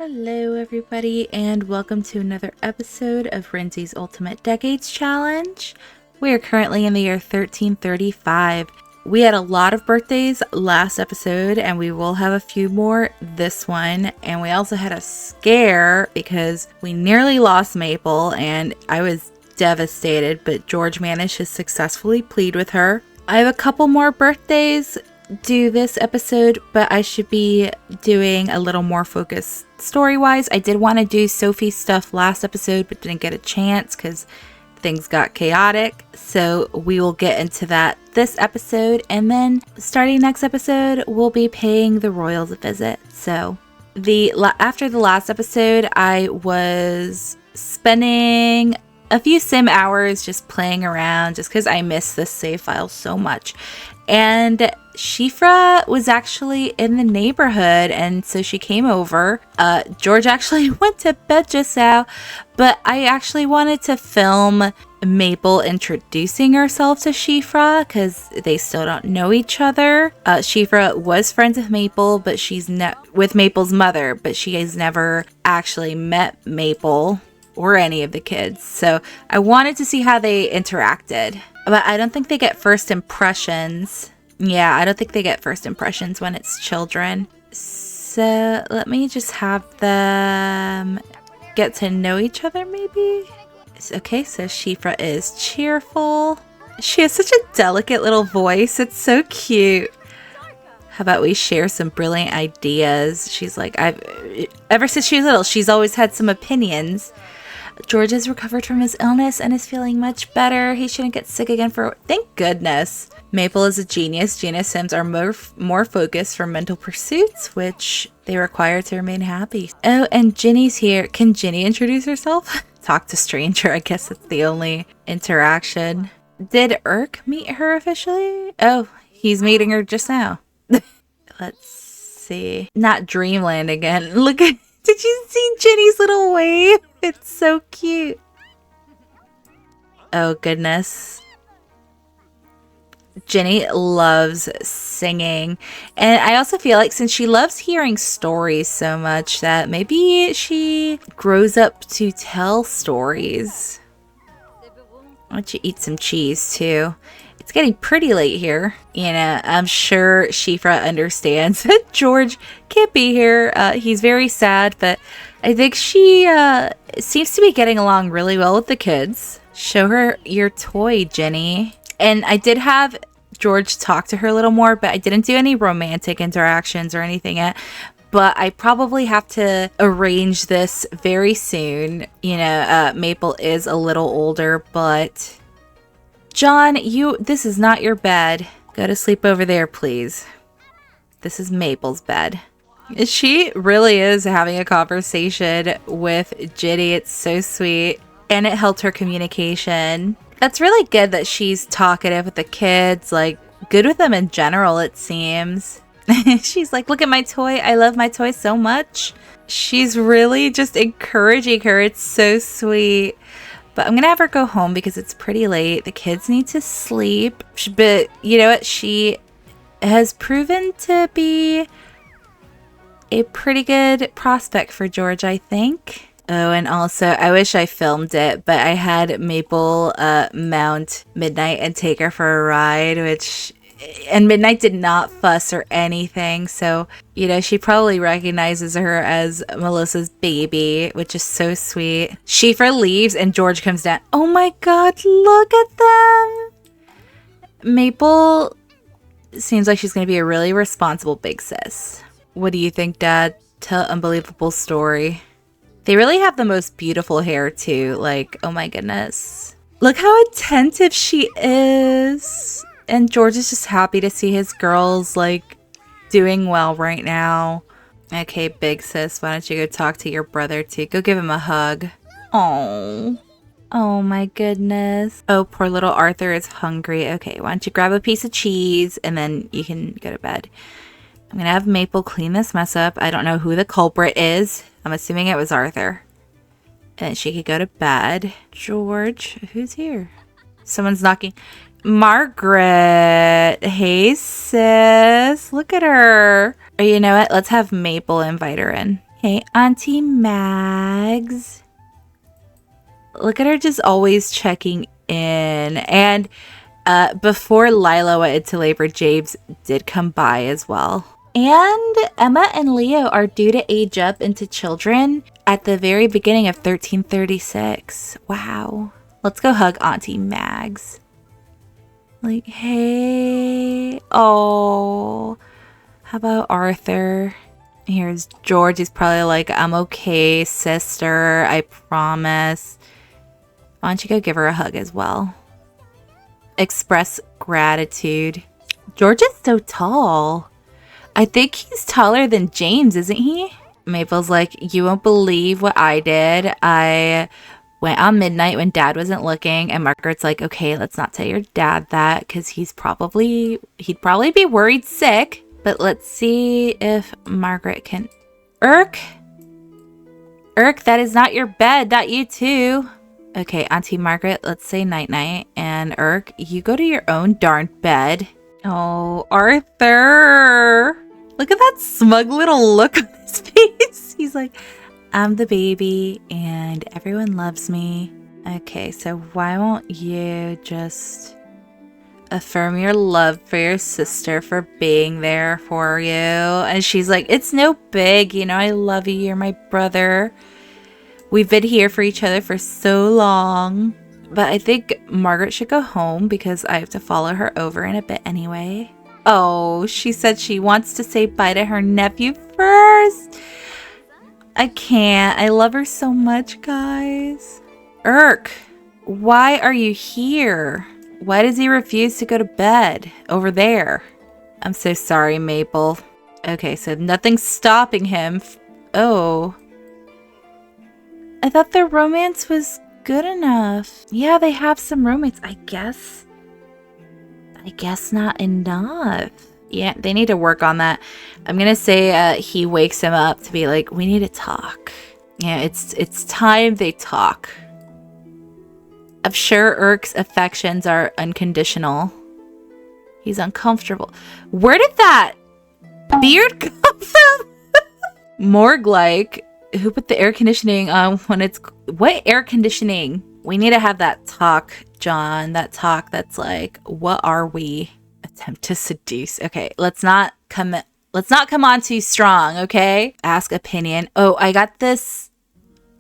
Hello everybody and welcome to another episode of Rinzie's Ultimate Decades Challenge. We are currently in the year 1335. We had a lot of birthdays last episode and we will have a few more this one. And we also had a scare because we nearly lost Maple and I was devastated, but George managed to successfully plead with her. I have a couple more birthdays due this episode, but I should be doing a little more focused story-wise. I did want to do Sophie's stuff last episode, but didn't get a chance because things got chaotic. So we will get into that this episode, and then starting next episode, we'll be paying the royals a visit. So after the last episode, I was spending a few sim hours just playing around just because I miss this save file so much. And Shifra was actually in the neighborhood, and so she came over. George actually went to bed just now, but I actually wanted to film Maple introducing herself to Shifra because they still don't know each other. Shifra was friends with Maple, but she's with Maple's mother, but she has never actually met Maple or any of the kids. So I wanted to see how they interacted. But I don't think they get first impressions. Yeah, I don't think they get first impressions when it's children. So let me just have them get to know each other maybe. Okay, so Shifra is cheerful. She has such a delicate little voice. It's so cute. How about we share some brilliant ideas? She's like, ever since she was little, she's always had some opinions. George has recovered from his illness and is feeling much better. He shouldn't get sick again thank goodness. Maple is a genius. Genius Sims are more focused for mental pursuits, which they require to remain happy. Oh, and Ginny's here. Can Ginny introduce herself? Talk to stranger. I guess that's the only interaction. Did Urk meet her officially? Oh, he's meeting her just now. Let's see. Not Dreamland again. Look at... Did you see Ginny's little wave? It's so cute. Oh, goodness. Ginny loves singing. And I also feel like since she loves hearing stories so much that maybe she grows up to tell stories. Why don't you eat some cheese too? It's getting pretty late here. You know, I'm sure Shifra understands that George can't be here. He's very sad, but I think she seems to be getting along really well with the kids. Show her your toy, Ginny. And I did have George talk to her a little more, but I didn't do any romantic interactions or anything yet. But I probably have to arrange this very soon. You know, Maple is a little older, but... John, this is not your bed. Go to sleep over there, please. This is Maple's bed. She really is having a conversation with Ginny. It's so sweet. And it helped her communication. That's really good that she's talkative with the kids. Like, good with them in general, it seems. She's like, look at my toy. I love my toy so much. She's really just encouraging her. It's so sweet. But I'm going to have her go home because it's pretty late. The kids need to sleep. But you know what? She has proven to be a pretty good prospect for George, I think. Oh, and also, I wish I filmed it, but I had Maple mount Midnight and take her for a ride, and Midnight did not fuss or anything, so, you know, she probably recognizes her as Melissa's baby, which is so sweet. Shifra leaves and George comes down. Oh my god, look at them! Maple seems like she's going to be a really responsible big sis. What do you think, Dad? Tell unbelievable story. They really have the most beautiful hair, too. Like, oh my goodness. Look how attentive she is. And George is just happy to see his girls, like, doing well right now. Okay, big sis, why don't you go talk to your brother, too? Go give him a hug. Oh. Oh, my goodness. Oh, poor little Arthur is hungry. Okay, why don't you grab a piece of cheese, and then you can go to bed. I'm going to have Maple clean this mess up. I don't know who the culprit is. I'm assuming it was Arthur. And she could go to bed. George, who's here? Someone's knocking. Margaret. Hey, sis. Look at her. Or you know what? Let's have Maple invite her in. Hey, Auntie Mags. Look at her just always checking in. And before Lila went into labor, James did come by as well. And Emma and Leo are due to age up into children at the very beginning of 1336. Wow. Let's go hug Auntie Mags. Like, hey. Oh. How about Arthur? Here's George. He's probably like, I'm okay, sister. I promise. Why don't you go give her a hug as well? Express gratitude. George is so tall. I think he's taller than James, isn't he? Maple's like, you won't believe what I did. I went on midnight when Dad wasn't looking. And Margaret's like, okay, let's not tell your dad that because he'd probably be worried sick. But let's see if Margaret can... Irk, that is not your bed. Not you too. Okay, Auntie Margaret, let's say night-night. And Irk, you go to your own darn bed. Oh, Arthur. Look at that smug little look on his face. He's like, I'm the baby and everyone loves me. Okay, so why won't you just affirm your love for your sister for being there for you? And she's like, it's no big, you know, I love you. You're my brother. We've been here for each other for so long. But I think Margaret should go home because I have to follow her over in a bit anyway. Oh, she said she wants to say bye to her nephew first. I can't. I love her so much, guys. Irk, why are you here? Why does he refuse to go to bed over there? I'm so sorry, Maple. Okay, so nothing's stopping him. Oh. I thought their romance was good enough. Yeah, they have some romance. I guess not enough. Yeah, they need to work on that. I'm gonna say he wakes him up to be like, we need to talk. Yeah, it's time they talk. I'm sure Irk's affections are unconditional. He's uncomfortable. Where did that beard come from? Morgue-like. Who put the air conditioning on when it's... What air conditioning? We need to have that talk, John. That talk that's like, what are we? Attempt to seduce. Okay, let's not come on too strong, okay? Ask opinion. Oh, I got this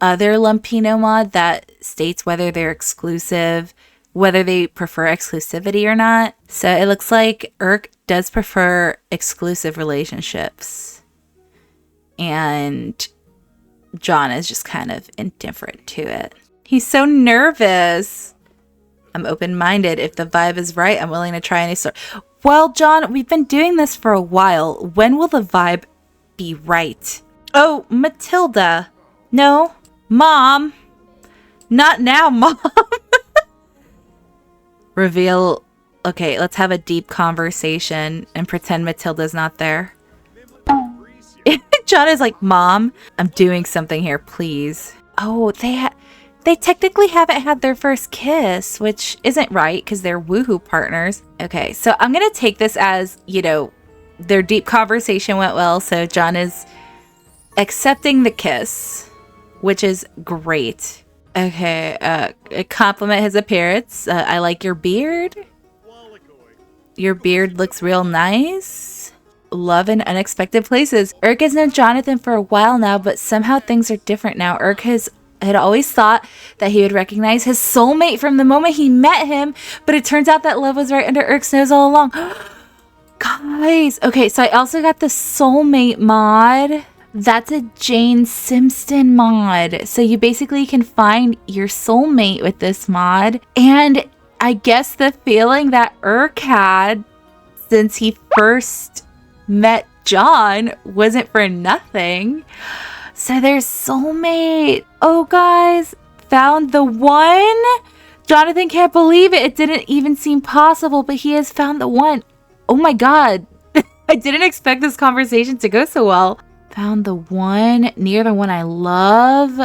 other Lumpino mod that states whether they're exclusive, whether they prefer exclusivity or not. So it looks like Irk does prefer exclusive relationships. And John is just kind of indifferent to it. He's so nervous. I'm open-minded. If the vibe is right, I'm willing to try any sort. Well, John, we've been doing this for a while. When will the vibe be right? Oh, Matilda. No, Mom. Not now, Mom. Reveal. Okay, let's have a deep conversation and pretend Matilda's not there. John is like, Mom, I'm doing something here, please. Oh, they technically haven't had their first kiss, which isn't right because they're woohoo partners. Okay, so I'm going to take this as, you know, their deep conversation went well. So John is accepting the kiss, which is great. Okay, compliment his appearance. I like your beard. Your beard looks real nice. Love in unexpected places. Irk has known Jonathan for a while now, but somehow things are different now. Irk had always thought that he would recognize his soulmate from the moment he met him, but it turns out that love was right under Irk's nose all along. Guys, okay, so I also got the soulmate mod. That's a Jane Simpson mod. So you basically can find your soulmate with this mod. And I guess the feeling that Irk had since he first met John wasn't for nothing. So there's soulmate. Oh, guys, found the one. Jonathan can't believe it. It didn't even seem possible, but he has found the one. Oh my God. I didn't expect this conversation to go so well. Found the one near the one I love.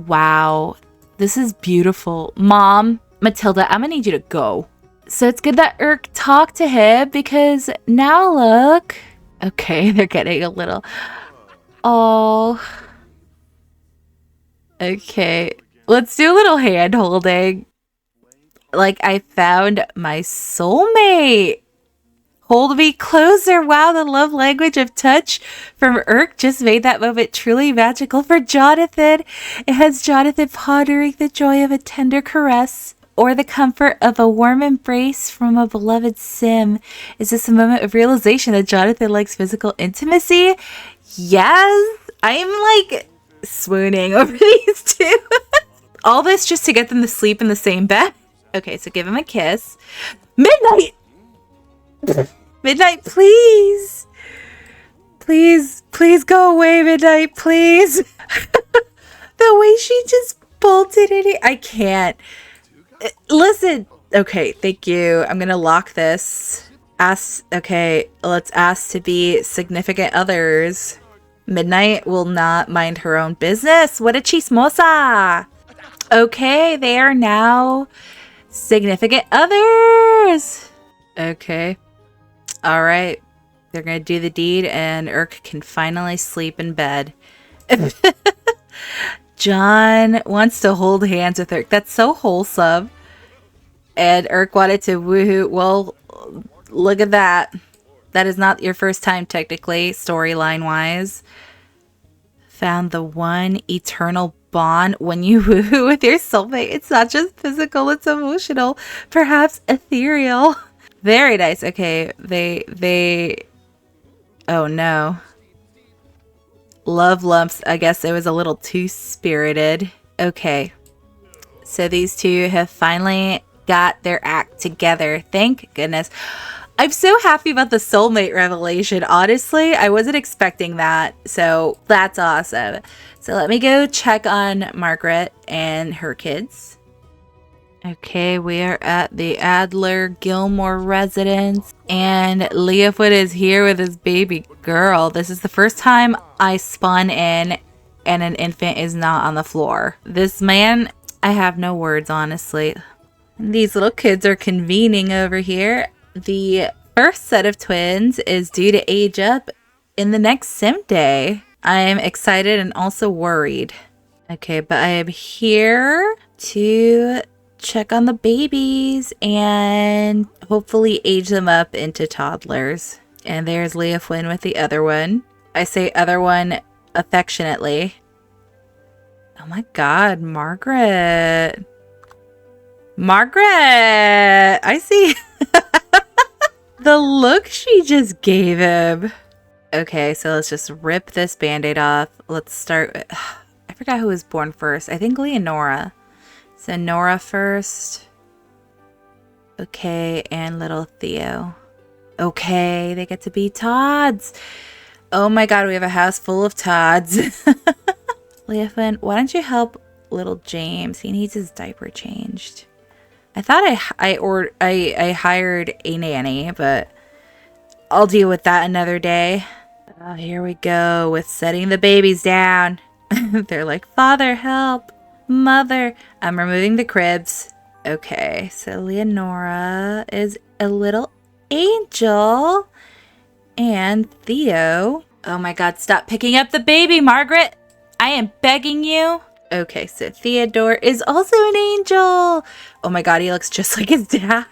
Wow. This is beautiful. Mom, Matilda, I'm gonna need you to go. So it's good that Irk talked to him because now look. Okay, they're getting a little... Oh, okay. Let's do a little hand holding. Like I found my soulmate. Hold me closer. Wow, the love language of touch from Irk just made that moment truly magical for Jonathan. It has Jonathan pondering the joy of a tender caress or the comfort of a warm embrace from a beloved sim. Is this a moment of realization that Jonathan likes physical intimacy? Yes, I am like swooning over these two. All this just to get them to sleep in the same bed. Okay, so give him a kiss. Midnight! Midnight, please. Please, please go away, Midnight, please. The way she just bolted it. I can't. Listen. Okay, thank you. I'm gonna lock this. Okay, let's ask to be significant others. Midnight will not mind her own business. What a chismosa. Okay, they are now significant others. Okay. All right. They're going to do the deed and Irk can finally sleep in bed. John wants to hold hands with Irk. That's so wholesome. And Irk wanted to woohoo. Well, look at that. That is not your first time, technically, storyline-wise. Found the one eternal bond when you woohoo with your soulmate. It's not just physical, it's emotional. Perhaps ethereal. Very nice. Okay, they... Oh, no. Love lumps. I guess it was a little too spirited. Okay. So these two have finally got their act together. Thank goodness. I'm so happy about the soulmate revelation. Honestly, I wasn't expecting that. So that's awesome. So let me go check on Margaret and her kids. Okay, we are at the Adler Gilmore residence, and Leofwood is here with his baby girl. This is the first time I spun in and an infant is not on the floor. This man, I have no words, honestly. These little kids are convening over here. The first set of twins is due to age up in the next sim day. I am excited and also worried. Okay, but I am here to check on the babies and hopefully age them up into toddlers. And there's Leah Flynn with the other one. I say other one affectionately. Oh my god, Margaret. Margaret! I see the look she just gave him. Okay, so let's just rip this band-aid off. Let's start with... I forgot who was born first. I think Leonora. So Nora first. Okay, and little Theo. Okay, they get to be Todds. Oh my god, we have a house full of Todds. Leofin, why don't you help little James? He needs his diaper changed. I thought I hired a nanny, but I'll deal with that another day. Oh, here we go with setting the babies down. They're like, Father, help. Mother. I'm removing the cribs. Okay, so Leonora is a little angel. And Theo. Oh my god, stop picking up the baby, Margaret. I am begging you. Okay, so Theodore is also an angel. Oh my god, he looks just like his dad.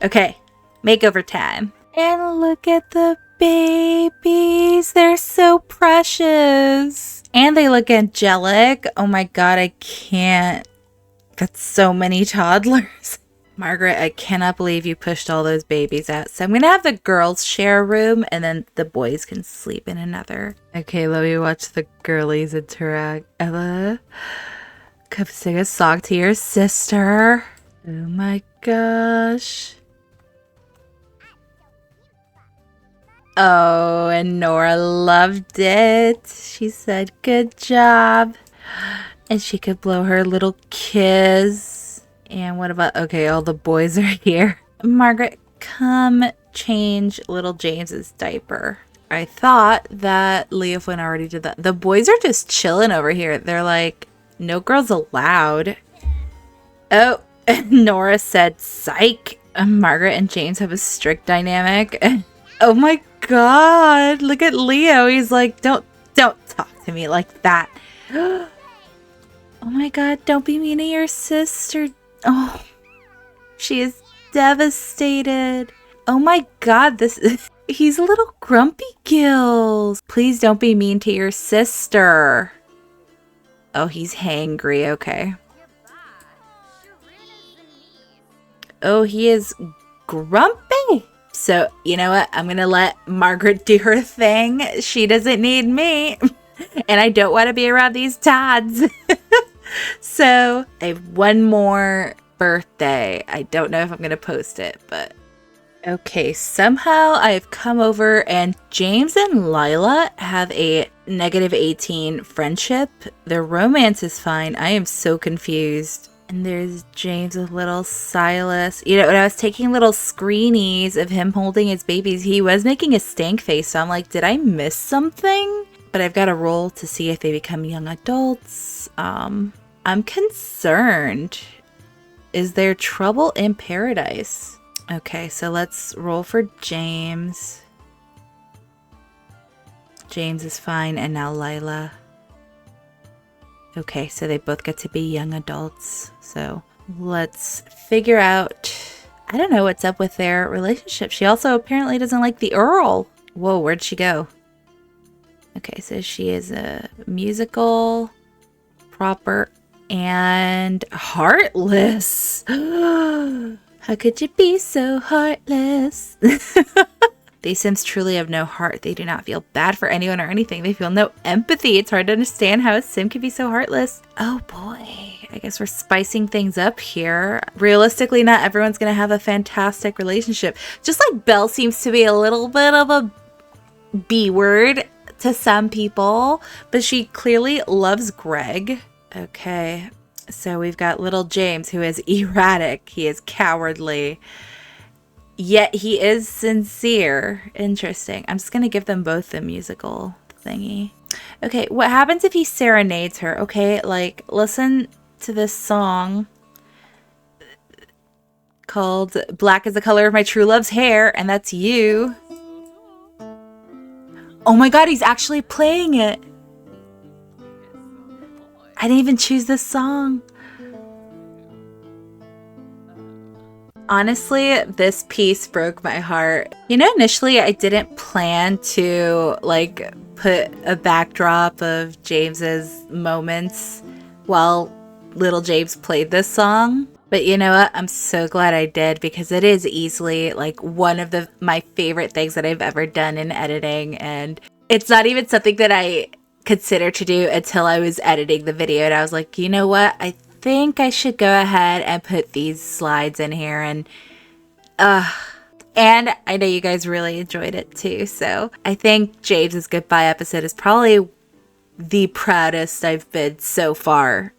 Okay, makeover time. And look at the babies. They're so precious. And they look angelic. Oh my god, I can't. That's so many toddlers. Margaret, I cannot believe you pushed all those babies out. So I'm going to have the girls share a room and then the boys can sleep in another. Okay, let me watch the girlies interact. Ella, come sing a song to your sister. Oh my gosh. Oh, and Nora loved it. She said, good job. And she could blow her little kiss. And what about, okay, all the boys are here. Margaret, come change little James's diaper. I thought that Leah Flynn already did that. The boys are just chilling over here. They're like, no girls allowed. Oh, Nora said, psych. Margaret and James have a strict dynamic. Oh my god, look at Leo. He's like, don't talk to me like that. Oh my god, don't be mean to your sister. Oh, she is devastated. Oh my god, he's a little grumpy gills. Please don't be mean to your sister. Oh, he's hangry. Okay. Oh, he is grumpy. So, you know what? I'm going to let Margaret do her thing. She doesn't need me. And I don't want to be around these Todds. So, I have one more birthday. I don't know if I'm going to post it, but... Okay, somehow I've come over and James and Lila have a -18 friendship. Their romance is fine. I am so confused. And there's James with little Silas. You know, when I was taking little screenies of him holding his babies, he was making a stank face. So I'm like, did I miss something? But I've got a roll to see if they become young adults. I'm concerned. Is there trouble in paradise? Okay, so let's roll for James. James is fine, and now Lila. Okay, so they both get to be young adults. So let's figure out... I don't know what's up with their relationship. She also apparently doesn't like the Earl. Whoa, where'd she go? Okay, so she is a musical, proper, and heartless. How could you be so heartless? These Sims truly have no heart. They do not feel bad for anyone or anything. They feel no empathy. It's hard to understand how a Sim can be so heartless. Oh boy. I guess we're spicing things up here. Realistically, not everyone's going to have a fantastic relationship. Just like Belle seems to be a little bit of a B word to some people, but she clearly loves Greg. Okay. So we've got little James, who is erratic. He is cowardly. Yet he is sincere. Interesting. I'm just going to give them both the musical thingy. Okay, what happens if he serenades her? Okay, like, listen to this song called Black is the Color of My True Love's Hair, and that's you. Oh my god, he's actually playing it. I didn't even choose this song. Honestly, this piece broke my heart. You know, initially I didn't plan to like put a backdrop of James's moments while little James played this song. But you know what? I'm so glad I did, because it is easily like one of my favorite things that I've ever done in editing. And it's not even something that I considered to do until I was editing the video. And I was like, you know what? I think I should go ahead and put these slides in here, and I know you guys really enjoyed it too. So I think James's goodbye episode is probably the proudest I've been so far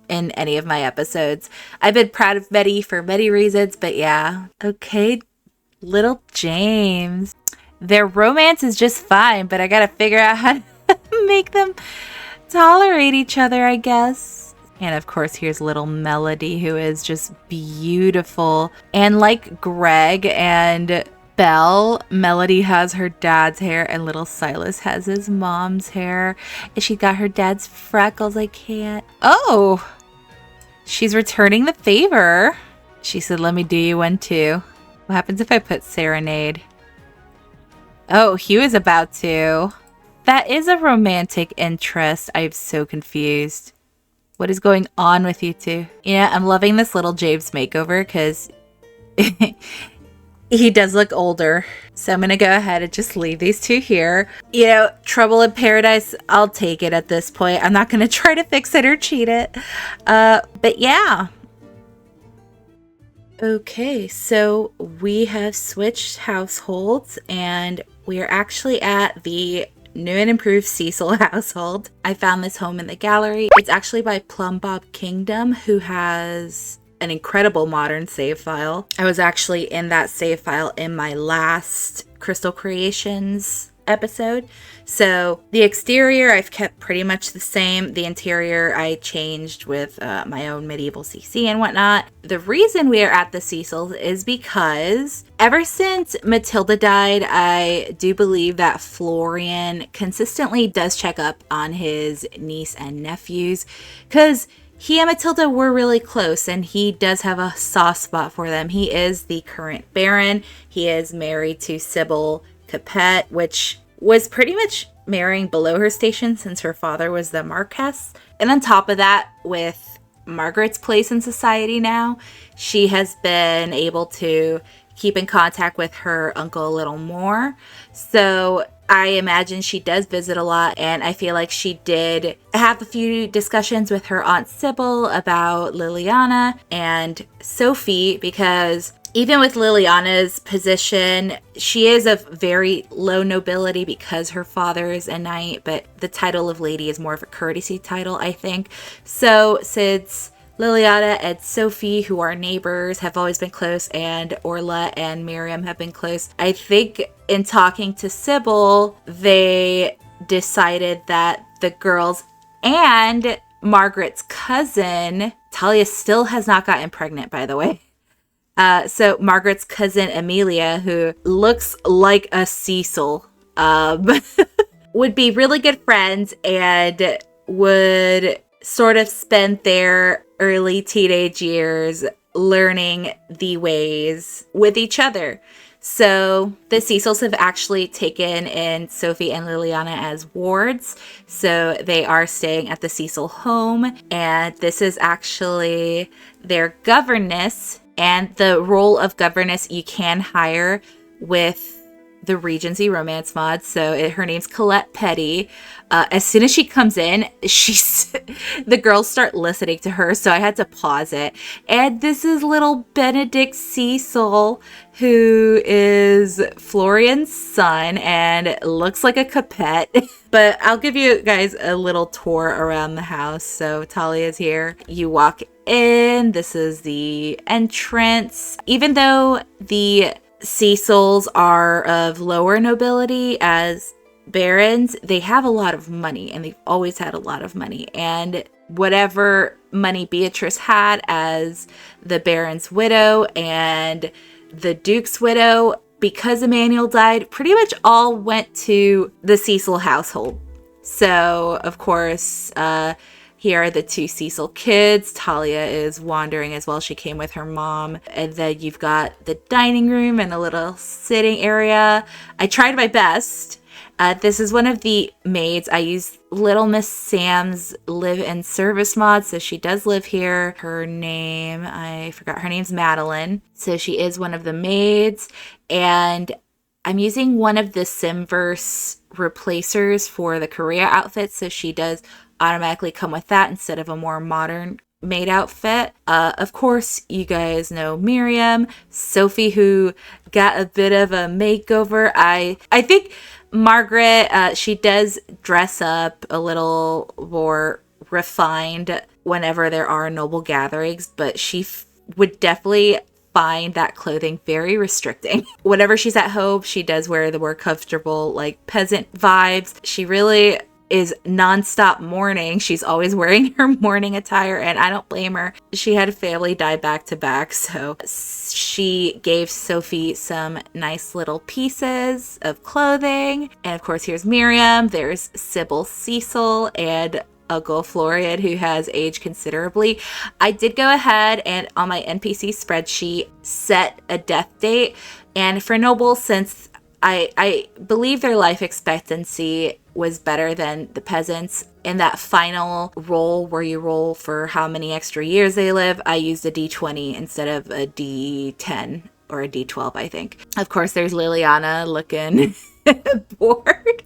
in any of my episodes. I've been proud of Betty for many reasons, but yeah. Okay, little James. Their romance is just fine, but I gotta figure out how to make them tolerate each other, I guess. And of course, here's little Melody, who is just beautiful. And like Greg and Belle, Melody has her dad's hair, and little Silas has his mom's hair. And she got her dad's freckles. I can't. Oh, she's returning the favor. She said, let me do you one too. What happens if I put serenade? Oh, he was about to. That is a romantic interest. I'm so confused. What is going on with you two? Yeah, I'm loving this little James makeover because he does look older. So I'm going to go ahead and just leave these two here. You know, trouble in paradise, I'll take it at this point. I'm not going to try to fix it or cheat it. But yeah. Okay, so we have switched households, and we are actually at the new and improved Cecil household. I found this home in the gallery. It's actually by Plum Bob Kingdom, who has an incredible modern save file. I was actually in that save file in my last Crystal Creations episode. So the exterior I've kept pretty much the same. The interior I changed with my own medieval CC and whatnot. The reason we are at the Cecils is because ever since Matilda died, I do believe that Florian consistently does check up on his niece and nephews, because he and Matilda were really close, and he does have a soft spot for them. He is the current Baron. He is married to Sybil Capet, which was pretty much marrying below her station since her father was the Marquess. And on top of that, with Margaret's place in society now, she has been able to keep in contact with her uncle a little more. So I imagine she does visit a lot, and I feel like she did have a few discussions with her Aunt Sybil about Liliana and Sophie, because even with Liliana's position, she is of very low nobility because her father is a knight, but the title of lady is more of a courtesy title, I think. So since Liliana and Sophie, who are neighbors, have always been close, and Orla and Miriam have been close, I think in talking to Sybil, they decided that the girls and Margaret's cousin, Talia still has not gotten pregnant, by the way. So Margaret's cousin Amelia, who looks like a Cecil, would be really good friends and would sort of spend their early teenage years learning the ways with each other. So the Cecils have actually taken in Sophie and Liliana as wards. So they are staying at the Cecil home, and this is actually their governess. And the role of governess you can hire with the Regency romance mod. So her name's Colette Petty. As soon as she comes in, the girls start listening to her, so I had to pause it. And this is little Benedict Cecil, who is Florian's son and looks like a Capet. But I'll give you guys a little tour around the house. So Talia's here. You walk in. This is the entrance. Even though the Cecils are of lower nobility as barons, they have a lot of money, and they've always had a lot of money. And whatever money Beatrice had as the baron's widow and the duke's widow, because Emmanuel died, pretty much all went to the Cecil household. So, of course, here are the two Cecil kids. Talia is wandering as well. She came with her mom. And then you've got the dining room and a little sitting area. I tried my best. This is one of the maids. I used Little Miss Sam's live and service mod. So she does live here. Her name, I forgot. Her name's Madeline. So she is one of the maids. And I'm using one of the Simverse replacers for the Korea outfit. So she does automatically come with that instead of a more modern maid outfit. Of course, you guys know Miriam, Sophie, who got a bit of a makeover. I think Margaret, she does dress up a little more refined whenever there are noble gatherings, but she would definitely find that clothing very restricting. Whenever she's at home, she does wear the more comfortable, like, peasant vibes. She really is nonstop mourning. She's always wearing her mourning attire, and I don't blame her. She had a family die back to back, so she gave Sophie some nice little pieces of clothing. And of course, here's Miriam. There's Sybil Cecil and Uncle Florian, who has aged considerably. I did go ahead and on my NPC spreadsheet set a death date, and for nobles, since I believe their life expectancy was better than the peasants, in that final roll where you roll for how many extra years they live, I used a D20 instead of a D10 or a D12, I think. Of course, there's Liliana looking bored.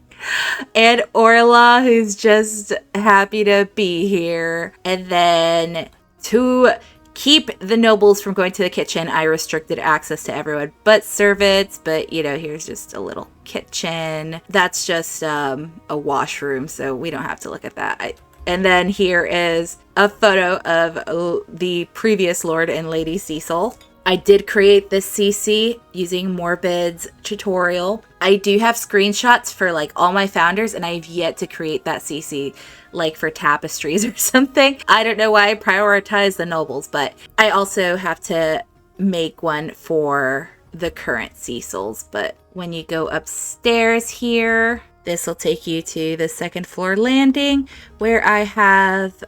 And Orla, who's just happy to be here. And then to keep the nobles from going to the kitchen, I restricted access to everyone but servants. But, you know, here's just a little kitchen. That's just a washroom, so we don't have to look at that. And then here is a photo of the previous Lord and Lady Cecil. I did create this CC using Morbid's tutorial. I do have screenshots for like all my founders, and I've yet to create that CC like for tapestries or something. I don't know why I prioritize the nobles, but I also have to make one for the current Cecils. But when you go upstairs here, this will take you to the second floor landing, where I have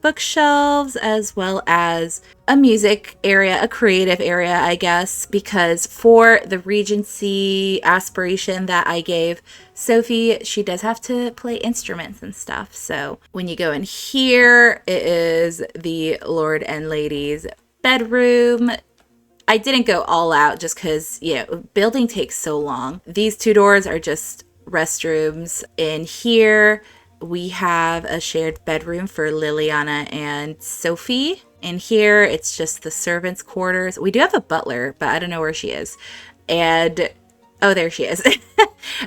bookshelves as well as a music area, a creative area, I guess, because for the Regency aspiration that I gave Sophie, she does have to play instruments and stuff. So when you go in here, it is the Lord and Lady's bedroom. I didn't go all out just because, building takes so long. These two doors are just restrooms. In here, we have a shared bedroom for Liliana and Sophie. In here, it's just the servants' quarters. We do have a butler, but I don't know where she is. And, oh, there she is.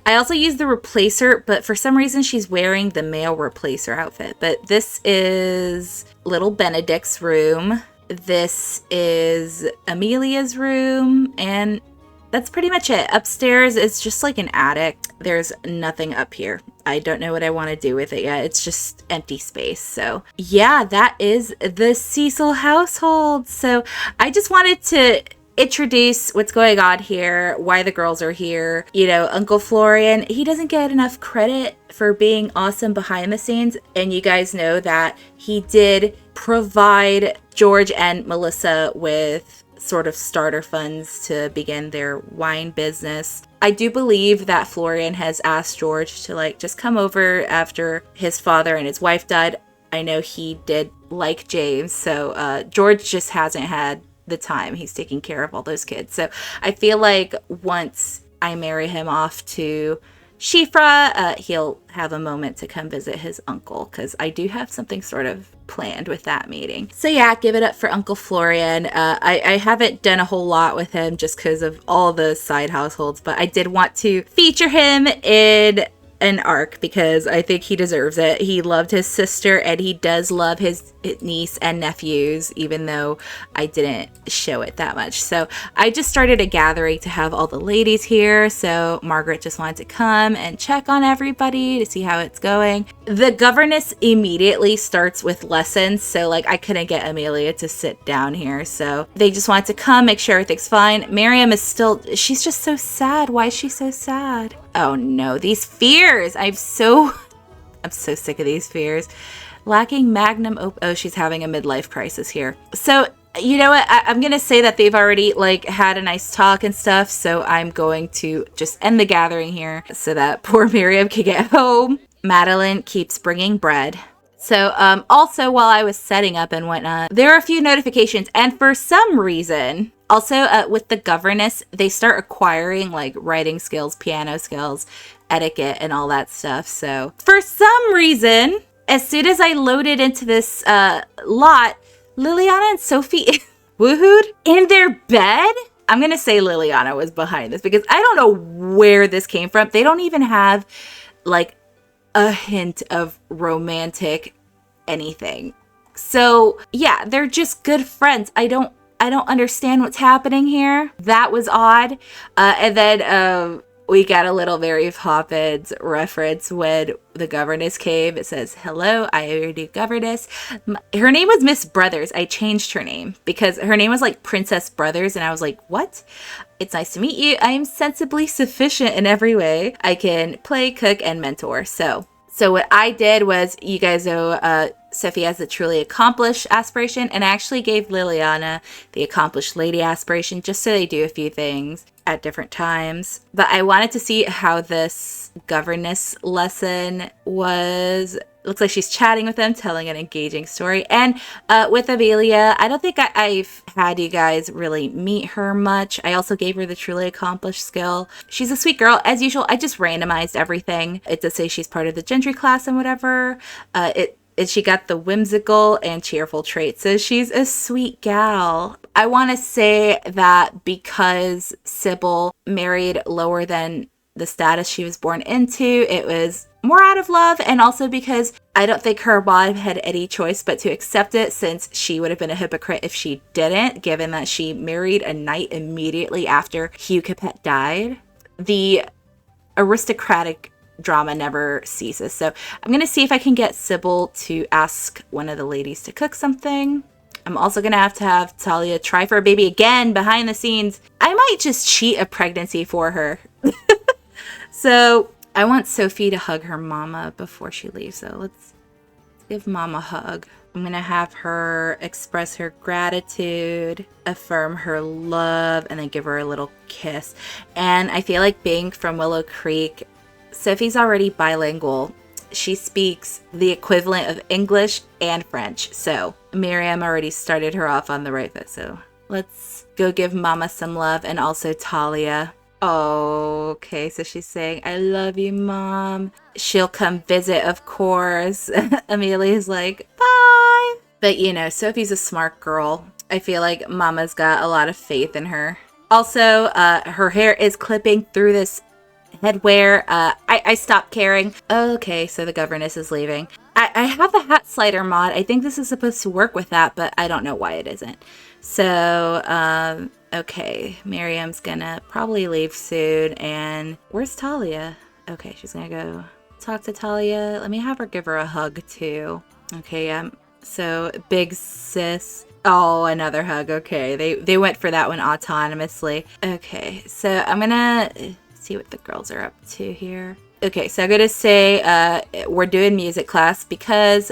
I also used the replacer, but for some reason she's wearing the male replacer outfit. But this is little Benedict's room. This is Amelia's room, and that's pretty much it. Upstairs, it's just like an attic. There's nothing up here. I don't know what I want to do with it yet. It's just empty space. So yeah, that is the Cecil household. So I just wanted to introduce what's going on here, why the girls are here. Uncle Florian, he doesn't get enough credit for being awesome behind the scenes. And you guys know that he did provide George and Melissa with sort of starter funds to begin their wine business. I do believe that Florian has asked George to just come over after his father and his wife died. I know he did like James, so George just hasn't had the time. He's taking care of all those kids. So I feel like once I marry him off to Shifra, he'll have a moment to come visit his uncle, because I do have something sort of planned with that meeting. So yeah, give it up for Uncle Florian. I haven't done a whole lot with him just because of all the side households, but I did want to feature him in an arc because I think he deserves it. He loved his sister, and he does love his niece and nephews, even though I didn't show it that much. So I just started a gathering to have all the ladies here. So Margaret just wanted to come and check on everybody to see how it's going. The governess immediately starts with lessons. So I couldn't get Amelia to sit down here. So they just wanted to come, make sure everything's fine. Miriam is she's just so sad. Why is she so sad? Oh no, these fears. I'm so sick of these fears. Lacking magnum oh, she's having a midlife crisis here. So, you know what? I'm going to say that they've already had a nice talk and stuff. So I'm going to just end the gathering here so that poor Miriam can get home. Madeline keeps bringing bread. So also while I was setting up and whatnot, there are a few notifications. And for some reason, also with the governess, they start acquiring writing skills, piano skills, etiquette, and all that stuff. So for some reason, as soon as I loaded into this lot, Liliana and Sophie woohooed in their bed. I'm going to say Liliana was behind this because I don't know where this came from. They don't even have a hint of romantic anything. So yeah, they're just good friends. I don't understand what's happening here. That was odd. And then we got a little Mary Poppins reference when the governess came. It says, "Hello, I am your new governess." Her name was Miss Brothers. I changed her name because her name was Princess Brothers. And I was like, what? It's nice to meet you. I am sensibly sufficient in every way. I can play, cook, and mentor. So what I did was, you guys know, Sophie has the truly accomplished aspiration, and I actually gave Liliana the accomplished lady aspiration just so they do a few things at different times. But I wanted to see how this governess lesson was. Looks like she's chatting with them, telling an engaging story. And with Amelia, I don't think I've had you guys really meet her much. I also gave her the truly accomplished skill. She's a sweet girl. As usual, I just randomized everything. It does say she's part of the gentry class and whatever. She got the whimsical and cheerful trait. So she's a sweet gal. I want to say that because Sybil married lower than the status she was born into, it was more out of love, and also because I don't think her mom had any choice but to accept it, since she would have been a hypocrite if she didn't, given that she married a knight immediately after Hugh Capet died. The aristocratic drama never ceases. So I'm going to see if I can get Sybil to ask one of the ladies to cook something. I'm also going to have Talia try for a baby again behind the scenes. I might just cheat a pregnancy for her. So I want Sophie to hug her mama before she leaves. So let's give mom a hug. I'm going to have her express her gratitude, affirm her love, and then give her a little kiss. And I feel like being from Willow Creek, Sophie's already bilingual. She speaks the equivalent of English and French. So Miriam already started her off on the right foot. So let's go give mama some love, and also Talia. Oh, okay. So she's saying, I love you, mom. She'll come visit, of course. Amelia's like, bye. But you know, Sophie's a smart girl. I feel like mama's got a lot of faith in her. Also, her hair is clipping through this headwear. I stopped caring. Okay, so the governess is leaving. I have the hat slider mod. I think this is supposed to work with that, but I don't know why it isn't. So, okay, Miriam's gonna probably leave soon. And where's Talia? Okay, she's gonna go talk to Talia. Let me have her give her a hug too. Okay, so big sis. Oh, another hug. Okay, they went for that one autonomously. Okay, so I'm gonna see what the girls are up to here. Okay, so I'm gonna say we're doing music class because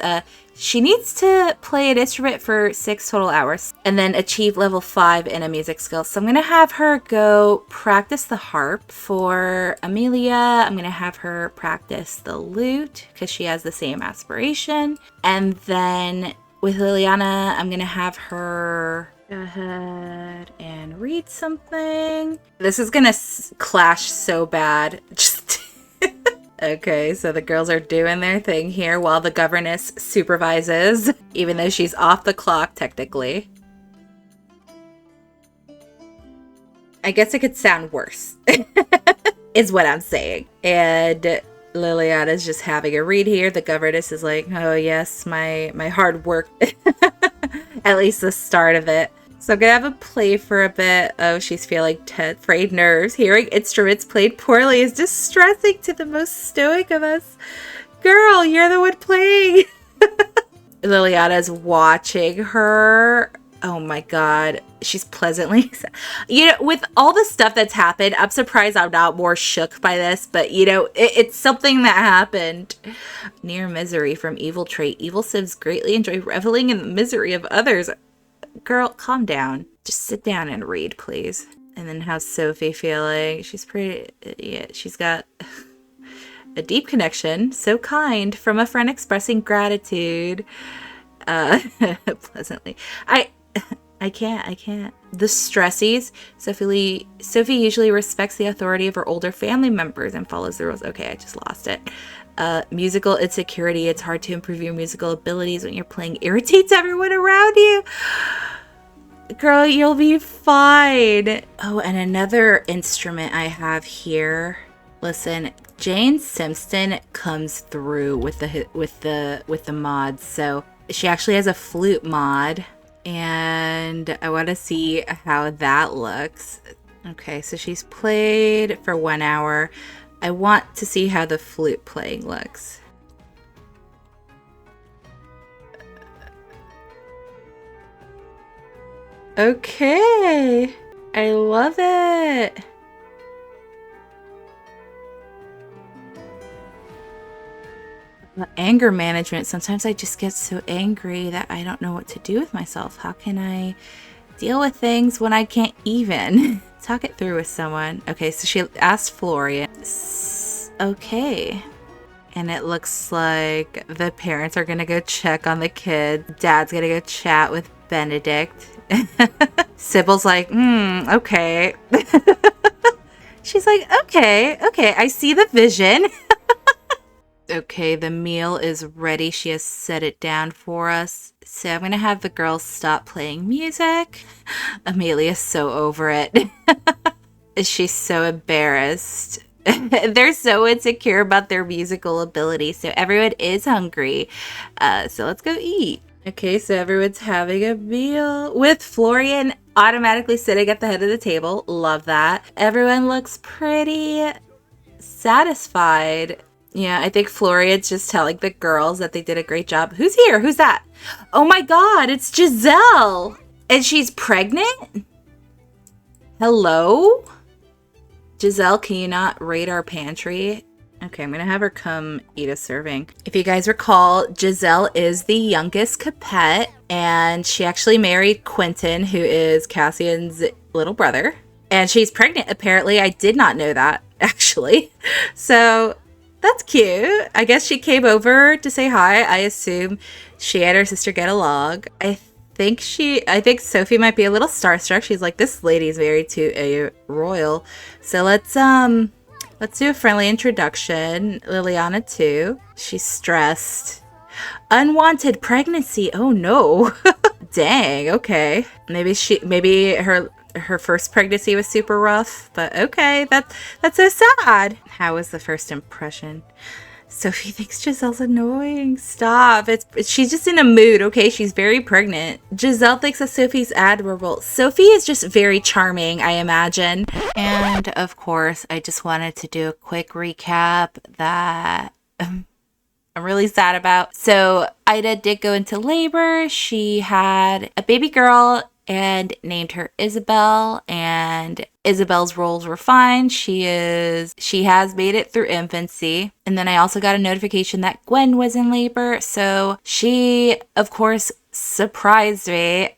she needs to play an instrument for 6 total hours and then achieve level 5 in a music skill. So I'm gonna have her go practice the harp. For Amelia, I'm gonna have her practice the lute because she has the same aspiration. And then with Liliana, I'm gonna have her go ahead and read something. This is gonna clash so bad. Just okay, so the girls are doing their thing here while the governess supervises, even though she's off the clock technically. I guess it could sound worse, is what I'm saying. And Liliana's just having a read here. The governess is like, oh yes, my hard work. At least the start of it. So I'm gonna have a play for a bit. Oh, she's feeling frayed nerves. Hearing instruments played poorly is distressing to the most stoic of us. Girl, you're the one playing. Liliana's watching her. Oh my god. She's pleasantly... You know, with all the stuff that's happened, I'm surprised I'm not more shook by this. But, you know, it's something that happened. Near misery from evil trait. Evil sieves greatly enjoy reveling in the misery of others. Girl, calm down. Just sit down and read, please. And then how's Sophie feeling? She's pretty... Yeah, she's got a deep connection. So kind. From a friend expressing gratitude. Pleasantly. I can't. The stressies. Sophie usually respects the authority of her older family members and follows the rules. Okay, I just lost it. Musical insecurity. It's hard to improve your musical abilities when you're playing irritates everyone around you. Girl, you'll be fine. Oh, and another instrument I have here. Listen, Jane Simpson comes through with the mods. So she actually has a flute mod. And I want to see how that looks. Okay, so she's played for 1 hour. I want to see how the flute playing looks. Okay, I love it. Anger management. Sometimes I just get so angry that I don't know what to do with myself. How can I deal with things when I can't even talk it through with someone? Okay, so she asked Florian. Okay. And it looks like the parents are gonna go check on the kid. Dad's gonna go chat with Benedict. Sybil's like, okay. She's like, okay, I see the vision. Okay, the meal is ready. She has set it down for us. So I'm going to have the girls stop playing music. Amelia's so over it. She's so embarrassed. They're so insecure about their musical ability, so everyone is hungry. So let's go eat. Okay, so everyone's having a meal with Florian automatically sitting at the head of the table. Love that. Everyone looks pretty satisfied. Yeah, I think Florian's just telling the girls that they did a great job. Who's here? Who's that? Oh my god, it's Giselle! And she's pregnant? Hello? Giselle, can you not raid our pantry? Okay, I'm gonna have her come eat a serving. If you guys recall, Giselle is the youngest Capet, and she actually married Quentin, who is Cassian's little brother. And she's pregnant, apparently. I did not know that, actually. So that's cute. I guess she came over to say hi. I assume she and her sister get along. I think Sophie might be a little starstruck. She's like, this lady's married to a royal. So let's do a friendly introduction. Liliana too. She's stressed. Unwanted pregnancy. Oh no. Dang, okay. Maybe her first pregnancy was super rough, but okay, that's so sad. How was the first impression? Sophie thinks Giselle's annoying. Stop. She's just in a mood, okay? She's very pregnant. Giselle thinks that Sophie's admirable. Sophie is just very charming, I imagine. And of course, I just wanted to do a quick recap that I'm really sad about. So Ida did go into labor. She had a baby girl and named her Isabel, and Isabel's rolls were fine. She has made it through infancy. And then I also got a notification that Gwen was in labor, so she of course surprised me.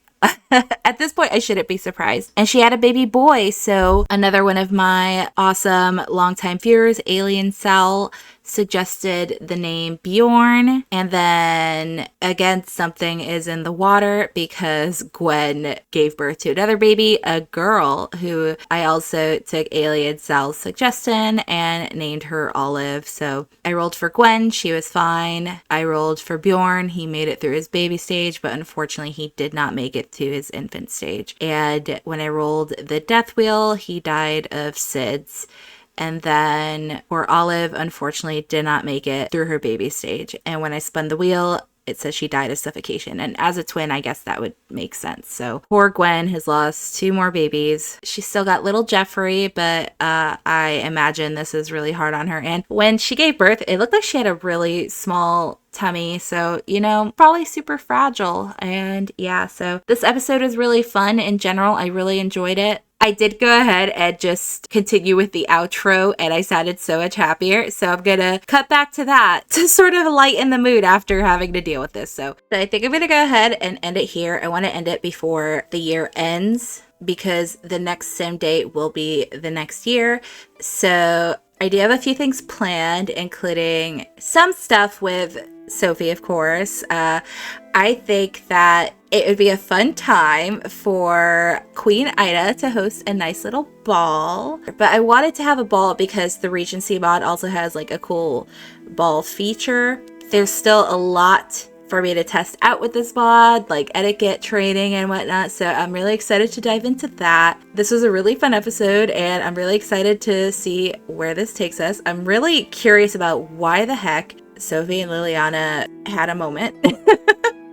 At this point, I shouldn't be surprised. And she had a baby boy, so another one of my awesome longtime viewers, Alien Cell, suggested the name Bjorn. And then again, something is in the water because Gwen gave birth to another baby, a girl, who I also took Alien Cell's suggestion and named her Olive. So I rolled for Gwen. She was fine. I rolled for Bjorn. He made it through his baby stage, but unfortunately he did not make it to his infant stage. And when I rolled the death wheel, he died of SIDS. And then poor Olive, unfortunately, did not make it through her baby stage. And when I spun the wheel, it says she died of suffocation. And as a twin, I guess that would make sense. So poor Gwen has lost 2 more babies. She's still got little Jeffrey, but I imagine this is really hard on her. And when she gave birth, it looked like she had a really small tummy, so probably super fragile. And yeah, so this episode is really fun in general. I really enjoyed it. I did go ahead and just continue with the outro, and I sounded so much happier, so I'm gonna cut back to that to sort of lighten the mood after having to deal with this. So I think I'm gonna go ahead and end it here. I want to end it before the year ends because the next sim date will be the next year. So I do have a few things planned, including some stuff with Sophie, of course. I think that it would be a fun time for Queen Ida to host a nice little ball. But I wanted to have a ball because the Regency mod also has like a cool ball feature. There's still a lot for me to test out with this mod, like etiquette training and whatnot. So I'm really excited to dive into that. This was a really fun episode and I'm really excited to see where this takes us. I'm really curious about why the heck Sophie and Liliana had a moment.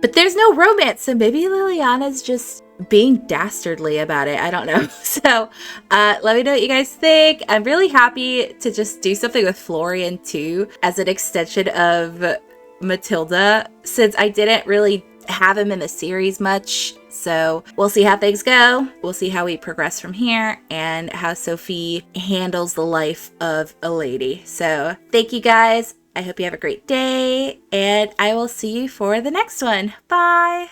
But there's no romance, so maybe Liliana's just being dastardly about it. I don't know. So let me know what you guys think. I'm really happy to just do something with Florian too as an extension of Matilda, since I didn't really have him in the series much. So we'll see how things go. We'll see how we progress from here and how Sophie handles the life of a lady. So thank you guys. I hope you have a great day, and I will see you for the next one. Bye!